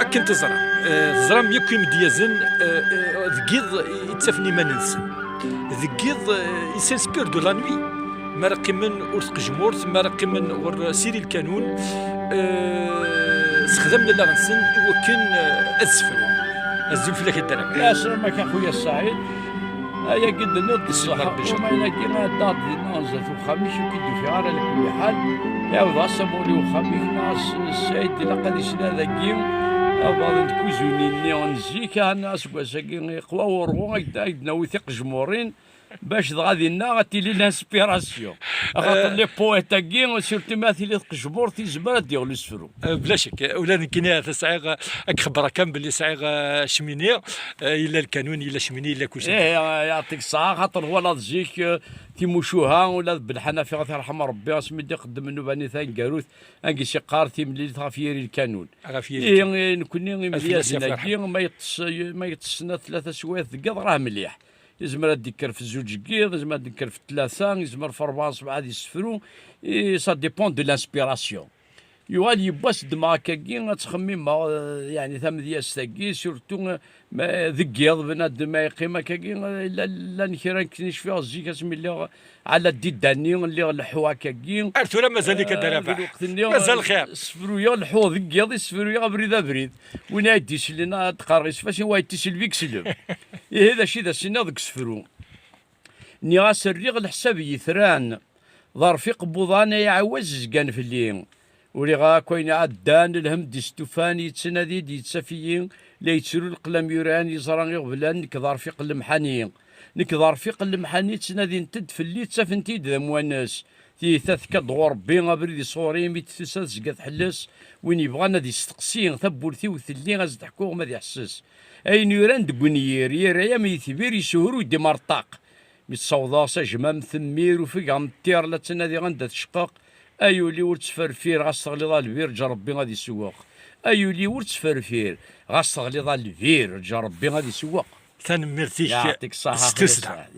أكن تزرع تزرع يكوي مديازن ذكيض يتسفني ما ننسى ذكيض يسنسبير دو لا نوي مرقي من ورث جمورت مرقي من ور سيري الكانون استخدمنا لا غنسن وكن أزفل الزين في لك الدرب يا سلامك اخويا السعيد. هيا قد نض الصحة وما يلاقي ما دات ناس وخميس وكدو في على كل حال. يا وضع صبولي وخميس ناس السعيد لقد يسنا ذاكيم بعض الكوزوني نيون زيكا الناس وساكين يقوى ورغو يدنا ويثق جمهورين باش غادي لنا غاتيلي لانسبيراسيون خاطر لي بويت كي سيرتو مثلي الجمهور تيزبر ديال لو سفرو بلا شك ولا كاين صعيغ اكخبر كان باللي صعيغ شمينيه الا الكانون الا شمينيه الا كلشي يعطيك الصحه خاطر هو لا تجيك تيموشوها ولا بالحنفي غادي يرحم ربي اسمي دي قدم منو باني ثان كاروث انكي شي قارتي ملي غافيري الكانون غافيري نكوني مليان ما يتصنا ثلاثه سوايع ثقاض راه مليح يزمر ديكر في الزوج كيض يزمر ديكر في الثلاثه يزمر في 4 7 غادي يسفروا سا ديبون دو لانسبيراسيون يوال يباس دما كاكي تخمم يعني ثم دياس تاكي سورتو ذكيض بنادم ما يقيم كاكي لا نكيران كنيش فيها زيك اسمي اللي على الديداني اللي لحوا كاكي ارتو مازال لك الدرافع مازال الخير سفرويا لحوا ذكيض سفرويا بريد بريد وين يديش لنا تقاريس فاش هو يتسل فيك سلم هذا شي ذا سنا ذاك سفرو ني غاسريغ الحساب يثران ظرفيق بوضانا يعوز كان في الليل ولي غا كوين عدان الهم ديستوفان يتسنادي ديتسافيين لا يتسرو القلم يوران يزران يغبلان نكضار في قلم حنين نكضار في قلم حنين تسنادي نتد في اللي تسافنتي ذا مواناس ثلاث كدغور بين غبريد صوري ميت تسال زكات حلس وين يبغانا دي يستقسين ثبورتي وثلي غاز تحكو ما يحسس اين يوران دبونيير يا ميثبير يسهرو يدي مرطاق متصوضا جمام ثمير وفي عم تير لا تنادي غندا تشقاق ايولي ور تفرفير غاس تغليظ الفير جا ربي غادي يسوق ايولي ور تفرفير غاس تغليظ الفير جا ربي غادي يسوق ثاني ميرتيك يعطيك الصحه